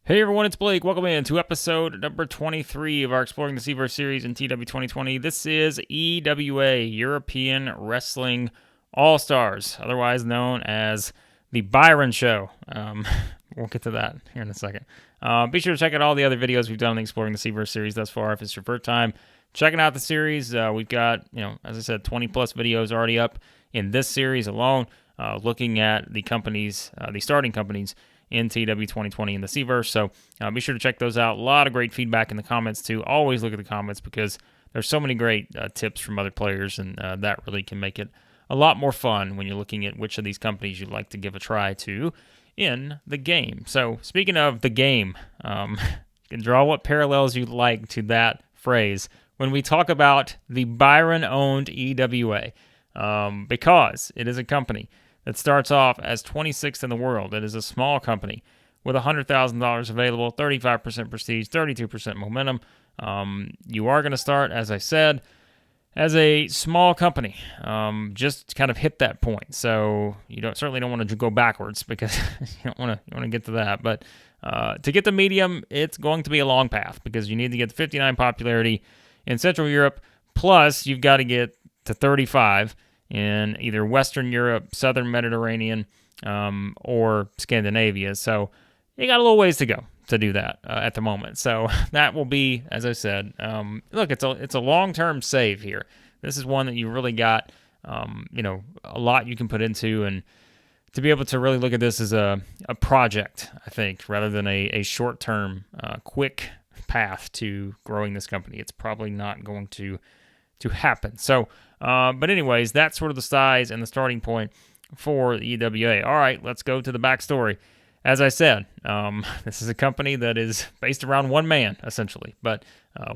Hey everyone, it's Blake. Welcome in to episode number 23 of our Exploring the CVerse series in TEW 2020. This is EWA, European Wrestling All-Stars, otherwise known as the Byron Show. We'll get to that here in a second. Be sure to check out all the other videos we've done on the Exploring the CVerse series thus far. If it's your first time checking out the series, we've got, as I said, 20 plus videos already up in this series alone, looking at the companies, the starting companies in TEW 2020 in the CVerse. So be sure to check those out. A lot of great feedback in the comments too. Always look at the comments because there's so many great tips from other players, and that really can make it a lot more fun when you're looking at which of these companies you'd like to give a try to in the game. So speaking of the game, you can draw what parallels you like to that phrase when we talk about the Byron-owned EWA, because it is a company that starts off as 26th in the world. It is a small company with $100,000 available, 35% prestige, 32% momentum. You are going to start, as I said, as a small company. Just kind of hit that point. So you certainly don't want to go backwards because you want to get to that. But to get to medium, it's going to be a long path because you need to get to 59 popularity in Central Europe. Plus, you've got to get to 35 in either Western Europe, Southern Mediterranean, or Scandinavia. So you got a little ways to go to do that at the moment. So that will be, as I said, look, it's a long-term save here. This is one that you really got, a lot you can put into, and to be able to really look at this as a project, I think, rather than a short-term, quick path to growing this company. It's probably not going to happen. So, but anyways, that's sort of the size and the starting point for the EWA. All right, let's go to the backstory. As I said, this is a company that is based around one man, essentially, but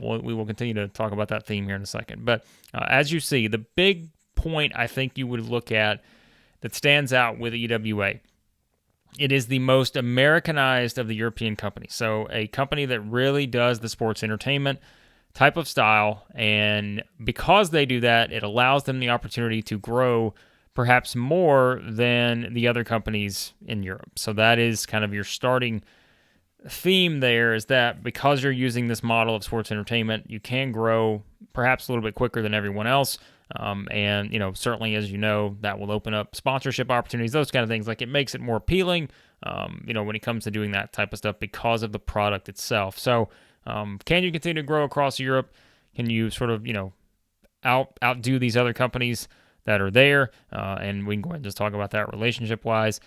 we will continue to talk about that theme here in a second. But as you see, the big point I think you would look at that stands out with EWA, it is the most Americanized of the European companies. So a company that really does the sports entertainment type of style, and because they do that, it allows them the opportunity to grow perhaps more than the other companies in Europe. So that is kind of your starting theme there, is that because you're using this model of sports entertainment, you can grow perhaps a little bit quicker than everyone else. And, certainly, as you know, that will open up sponsorship opportunities, those kind of things. Like, it makes it more appealing, when it comes to doing that type of stuff because of the product itself. So, can you continue to grow across Europe? Can you sort of, outdo these other companies that are there? And we can go ahead and just talk about that relationship-wise.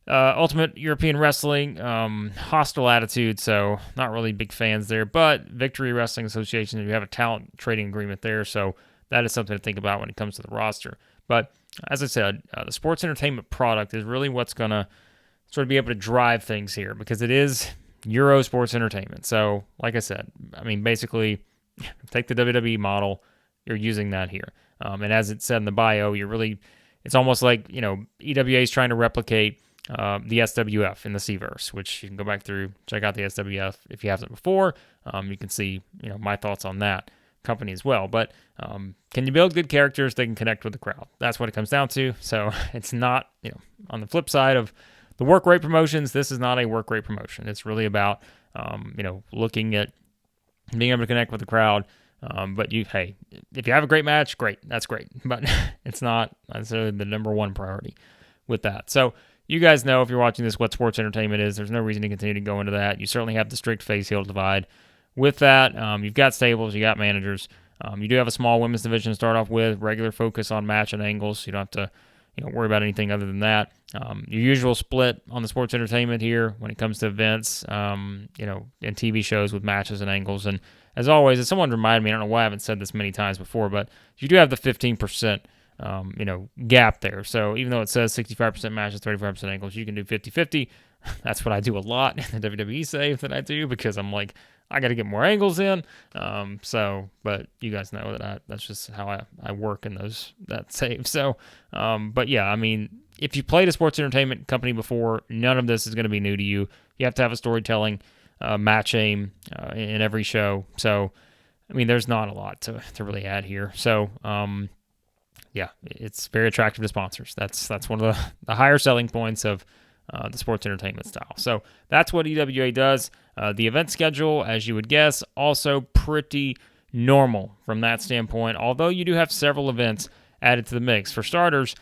Ultimate European Wrestling, hostile attitude, so not really big fans there. But Victory Wrestling Association, you have a talent trading agreement there, so that is something to think about when it comes to the roster. But as I said, the sports entertainment product is really what's going to sort of be able to drive things here, because it is Euro sports entertainment. So, like I said, basically, take the WWE model, you're using that here. And as it said in the bio, it's almost like, EWA is trying to replicate the SWF in the CVerse, which you can go back through, check out the SWF if you haven't before. You can see, my thoughts on that company as well. But can you build good characters that can connect with the crowd? That's what it comes down to. So it's not, on the flip side of the work rate promotions, this is not a work rate promotion. It's really about, looking at being able to connect with the crowd. But if you have a great match, great. That's great. But it's not necessarily the number one priority with that. So you guys know, if you're watching this, what sports entertainment is. There's no reason to continue to go into that. You certainly have the strict face-heel divide with that. You've got stables, you got managers. You do have a small women's division to start off with, regular focus on match and angles. You don't have to worry about anything other than that. Your usual split on the sports entertainment here when it comes to events, and TV shows with matches and angles. And as always, as someone reminded me, I don't know why I haven't said this many times before, but you do have the 15%, gap there. So even though it says 65% matches, 35% angles, you can do 50-50. That's what I do a lot in the WWE save that I do, because I'm like, I got to get more angles in. But you guys know that that's just how I work in that save. So, but yeah, if you played a sports entertainment company before, none of this is going to be new to you. You have to have a storytelling, match aim in every show. So, there's not a lot to really add here. So, yeah, it's very attractive to sponsors. That's one of the higher selling points of the sports entertainment style. So that's what EWA does. The event schedule, as you would guess, also pretty normal from that standpoint, although you do have several events added to the mix. For starters,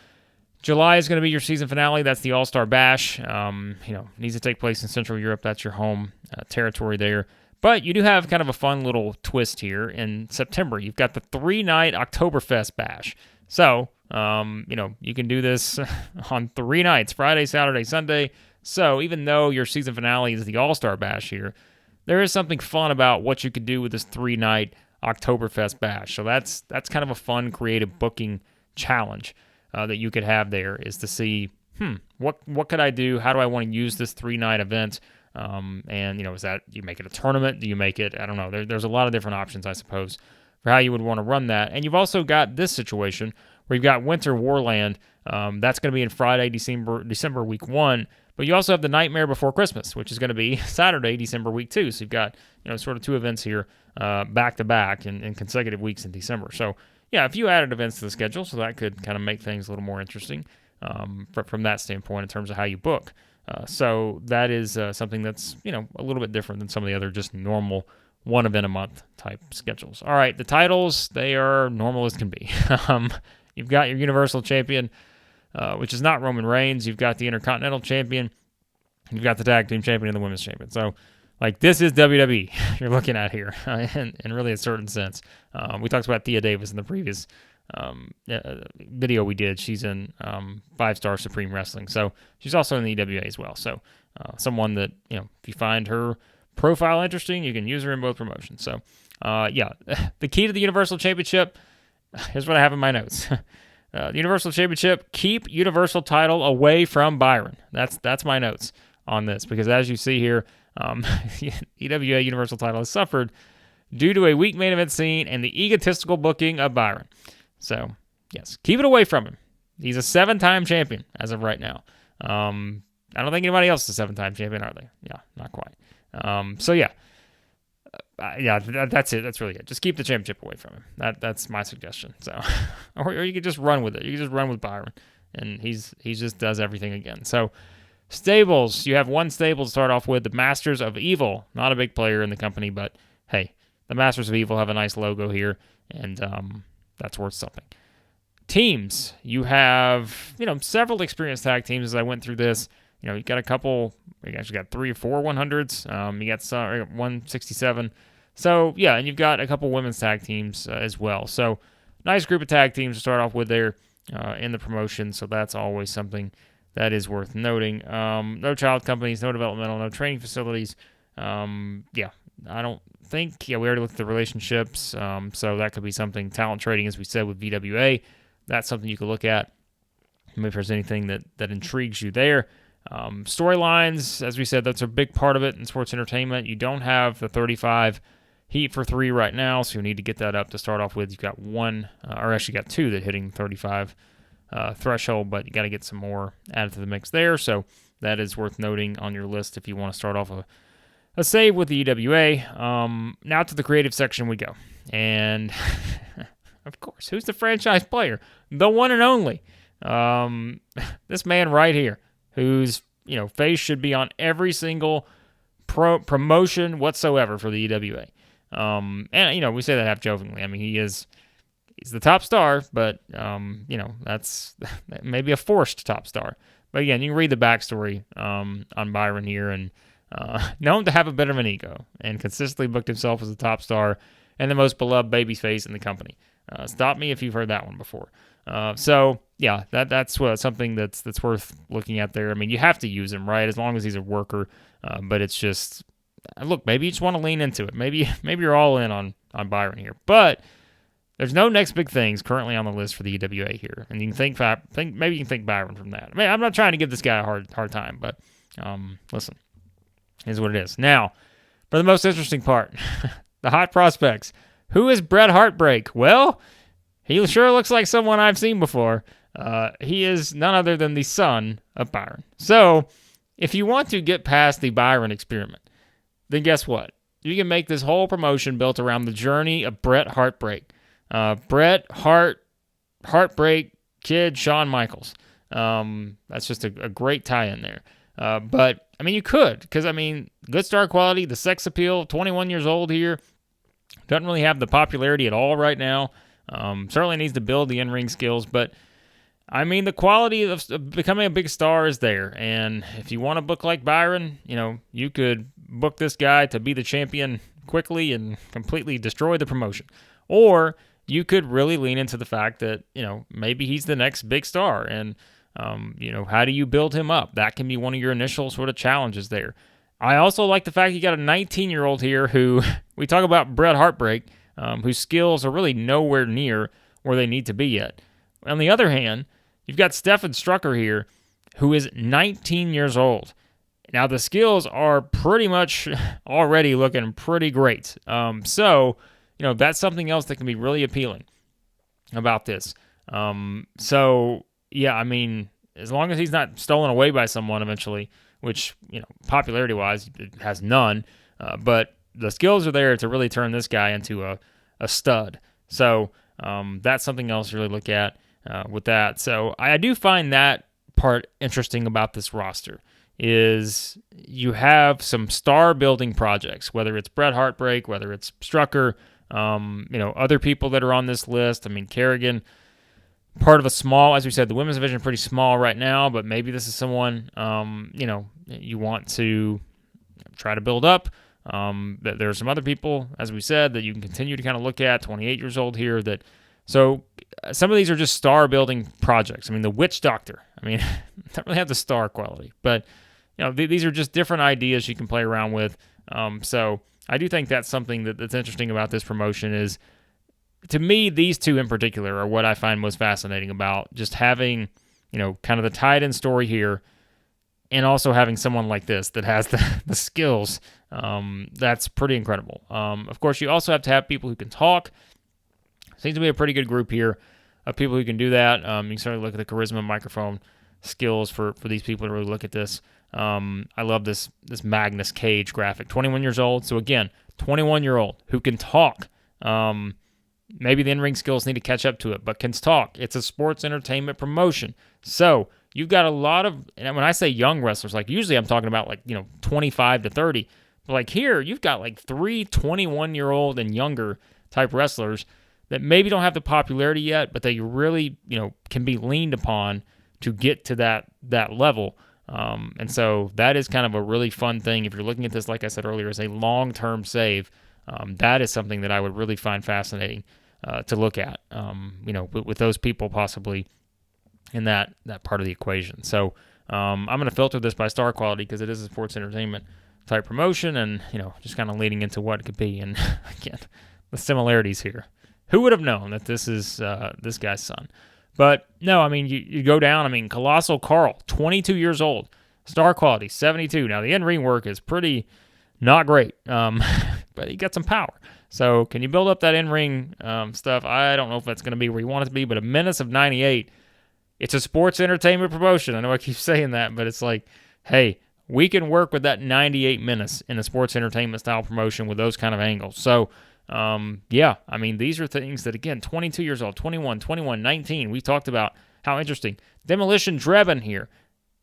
July is going to be your season finale. That's the All-Star Bash. Needs to take place in Central Europe. That's your home territory there. But you do have kind of a fun little twist here. In September, you've got the 3-night Oktoberfest Bash. So, you can do this on 3 nights, Friday, Saturday, Sunday. So even though your season finale is the All-Star Bash here, there is something fun about what you could do with this 3-night Oktoberfest Bash. So that's kind of a fun, creative booking challenge that you could have there, is to see, what could I do? How do I want to use this 3-night event? Is that, you make it a tournament? Do you make it, I don't know. There's a lot of different options, I suppose, for how you would want to run that. And you've also got this situation where you've got Winter Warland. That's going to be in Friday, December week 1. But you also have the Nightmare Before Christmas, which is going to be Saturday, December week 2. So you've got, sort of 2 events here back to back in consecutive weeks in December. So yeah, a few added events to the schedule, so that could kind of make things a little more interesting from that standpoint in terms of how you book. So that is something that's, a little bit different than some of the other just normal 1 event a month type schedules. All right, the titles, they are normal as can be. You've got your Universal Champion, which is not Roman Reigns. You've got the Intercontinental Champion. You've got the Tag Team Champion and the Women's Champion. So, this is WWE you're looking at here, in really a certain sense. We talked about Thea Davis in the previous video we did. She's in 5-Star Supreme Wrestling. So, she's also in the EWA as well. So, someone that, if you find her profile interesting, you can use her in both promotions. So, the key to the Universal Championship, here's what I have in my notes. The Universal Championship, keep Universal title away from Byron. That's my notes on this, because as you see here, EWA Universal title has suffered due to a weak main event scene and the egotistical booking of Byron. So, yes, keep it away from him. He's a 7-time champion as of right now. I don't think anybody else is a 7-time champion, are they? Yeah, not quite. That's it. That's really it. Just keep the championship away from him. That's my suggestion. So, or you could just run with it. You can just run with Byron, and he just does everything again. So, stables. You have one stable to start off with, the Masters of Evil. Not a big player in the company, but hey, the Masters of Evil have a nice logo here, and that's worth something. Teams. You have several experienced tag teams. As I went through this, you got a couple. You actually got 3 or 4 100s. You got some 167. So, yeah, and you've got a couple women's tag teams as well. So, nice group of tag teams to start off with there in the promotion. So, that's always something that is worth noting. No child companies, no developmental, no training facilities. I don't think, we already looked at the relationships. So, that could be something. Talent trading, as we said, with VWA. That's something you could look at. Maybe if there's anything that intrigues you there. Storylines, as we said, that's a big part of it in sports entertainment. You don't have the 35 heat for 3 right now, so you need to get that up to start off with. You've got 1, or actually got 2 that hitting 35 threshold, but you got to get some more added to the mix there. So that is worth noting on your list if you want to start off a save with the EWA. Now to the creative section we go. And, of course, who's the franchise player? The one and only. This man right here, whose face should be on every single promotion whatsoever for the EWA. And we say that half jokingly. I mean, he's the top star, but that's maybe a forced top star. But again, you can read the backstory on Byron here, and known to have a bit of an ego and consistently booked himself as a top star and the most beloved babyface in the company. Stop me if you've heard that one before. That's something that's worth looking at there. I mean, you have to use him, right? As long as he's a worker. But it's just, look, maybe you just want to lean into it. Maybe you're all in on Byron here. But there's no next big things currently on the list for the EWA here, and you can maybe you can think Byron from that. I mean, I'm not trying to give this guy a hard time, but listen, here's what it is. Now, for the most interesting part, the hot prospects. Who is Bret Heartbreak? Well, he sure looks like someone I've seen before. He is none other than the son of Byron. So, if you want to get past the Byron experiment, then guess what? You can make this whole promotion built around the journey of Bret Heartbreak. Bret Heartbreak Kid Shawn Michaels. That's just a great tie-in there. But, I mean, you could, because, I mean, good star quality, the sex appeal, 21 years old here, doesn't really have the popularity at all right now. Certainly needs to build the in-ring skills, but I mean, the quality of becoming a big star is there. And if you want to book like Byron, you could book this guy to be the champion quickly and completely destroy the promotion. Or you could really lean into the fact that, maybe he's the next big star. And, how do you build him up? That can be one of your initial sort of challenges there. I also like the fact you got a 19-year-old here who, we talk about Bret Heartbreak, whose skills are really nowhere near where they need to be yet. On the other hand, you've got Stefan Strucker here, who is 19 years old. Now, the skills are pretty much already looking pretty great. So, that's something else that can be really appealing about this. Yeah, I mean, as long as he's not stolen away by someone eventually, which, popularity-wise, it has none, but the skills are there to really turn this guy into a stud. So that's something else to really look at with that. So I do find that part interesting about this roster is you have some star-building projects, whether it's Bret Heartbreak, whether it's Strucker, other people that are on this list. I mean, Kerrigan, part of a small, as we said, the women's division is pretty small right now, but maybe this is someone, you want to try to build up. There are some other people, as we said, that you can continue to kind of look at, 28 years old here. So some of these are just star-building projects. I mean, the Witch Doctor, don't really have the star quality, but, these are just different ideas you can play around with. So I do think that's something that's interesting about this promotion is, to me, these two in particular are what I find most fascinating about just having, kind of the tied-in story here and also having someone like this that has the skills. That's pretty incredible. Of course, you also have to have people who can talk. Seems to be a pretty good group here of people who can do that. You can certainly look at the charisma microphone skills for these people to really look at this. I love this Magnus Cage graphic. 21 years old. So again, 21-year-old who can talk. Maybe the in-ring skills need to catch up to it, but can talk. It's a sports entertainment promotion. So you've got a lot of, and when I say young wrestlers, like usually I'm talking about 25 to 30. But like here, you've got like 3 21-year-old and younger type wrestlers that maybe don't have the popularity yet, but they really, can be leaned upon to get to that level. And so that is kind of a really fun thing. If you're looking at this, like I said earlier, as a long-term save, that is something that I would really find fascinating to look at, with those people possibly in that part of the equation. So I'm going to filter this by star quality because it is a sports entertainment type promotion and, just kind of leading into what it could be. And again, the similarities here. Who would have known that this is this guy's son? But no, you go down. Colossal Carl, 22 years old, star quality, 72. Now, the in-ring work is pretty not great, but he got some power. So can you build up that in-ring stuff? I don't know if that's going to be where you want it to be, but a menace of 98, it's a sports entertainment promotion. I know I keep saying that, but it's like, hey, we can work with that 98 menace in a sports entertainment style promotion with those kind of angles. So, these are things that, again, 22 years old, 21, 19. We talked about how interesting. Demolition Drebin here,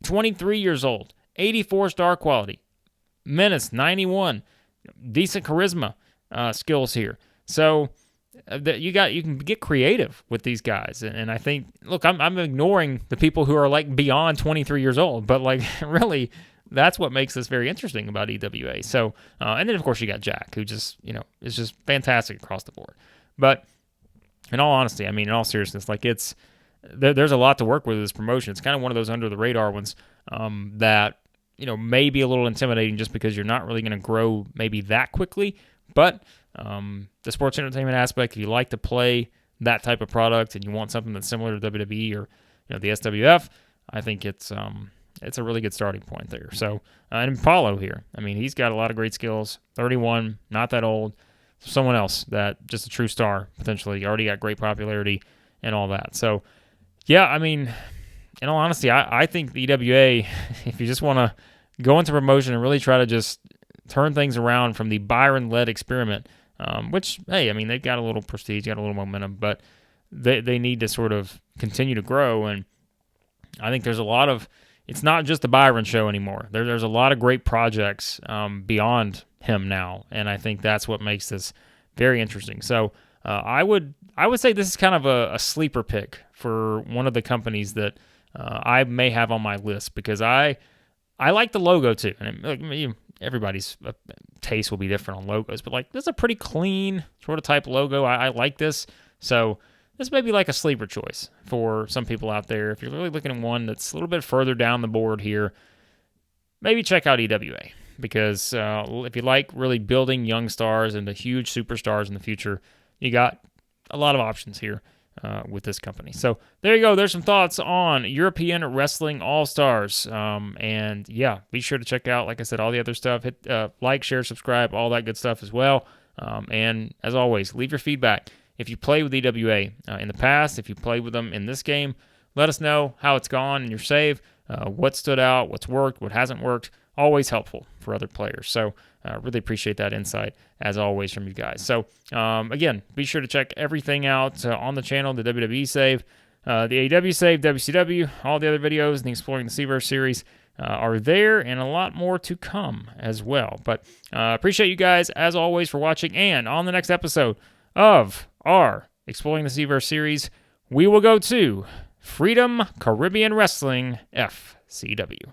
23 years old, 84 star quality. Menace, 91. Decent charisma skills here. So you can get creative with these guys. And I think, look, I'm ignoring the people who are like beyond 23 years old, but like really that's what makes this very interesting about EWA. So, and then of course you got Jack, who just, is just fantastic across the board. But in all honesty, in all seriousness, like there's a lot to work with this promotion. It's kind of one of those under the radar ones that, may be a little intimidating just because you're not really going to grow maybe that quickly. But the sports entertainment aspect, if you like to play that type of product and you want something that's similar to WWE or the SWF, I think it's a really good starting point there. So, and Paulo here, he's got a lot of great skills. 31, not that old. Someone else that just a true star potentially. Already got great popularity and all that. So, yeah, in all honesty, I think the EWA, if you just want to go into promotion and really try to just turn things around from the Byron-led experiment, which, hey, they've got a little prestige, got a little momentum, but they need to sort of continue to grow. And I think there's a lot of, it's not just the Byron show anymore. There's a lot of great projects beyond him now, and I think that's what makes this very interesting. So I would say this is kind of a sleeper pick for one of the companies that I may have on my list, because I like the logo too, and everybody's taste will be different on logos, but like this is a pretty clean sort of type logo. I like this, so this may be like a sleeper choice for some people out there. If you're really looking at one that's a little bit further down the board here, maybe check out EWA, because if you like really building young stars into huge superstars in the future, you got a lot of options here with this company. So there you go. There's some thoughts on European Wrestling All-Stars. And yeah, be sure to check out, like I said, all the other stuff. Hit like, share, subscribe, all that good stuff as well. And as always, leave your feedback. If you played with EWA in the past, if you played with them in this game, let us know how it's gone in your save, what stood out, what's worked, what hasn't worked. Always helpful for other players. So really appreciate that insight, as always, from you guys. So again, be sure to check everything out on the channel, the WWE save, the AEW save, WCW, all the other videos in the Exploring the CVerse series are there, and a lot more to come as well. But appreciate you guys, as always, for watching. And on the next episode of our Exploring the CVerse series, we will go to Freedom Caribbean Wrestling FCW.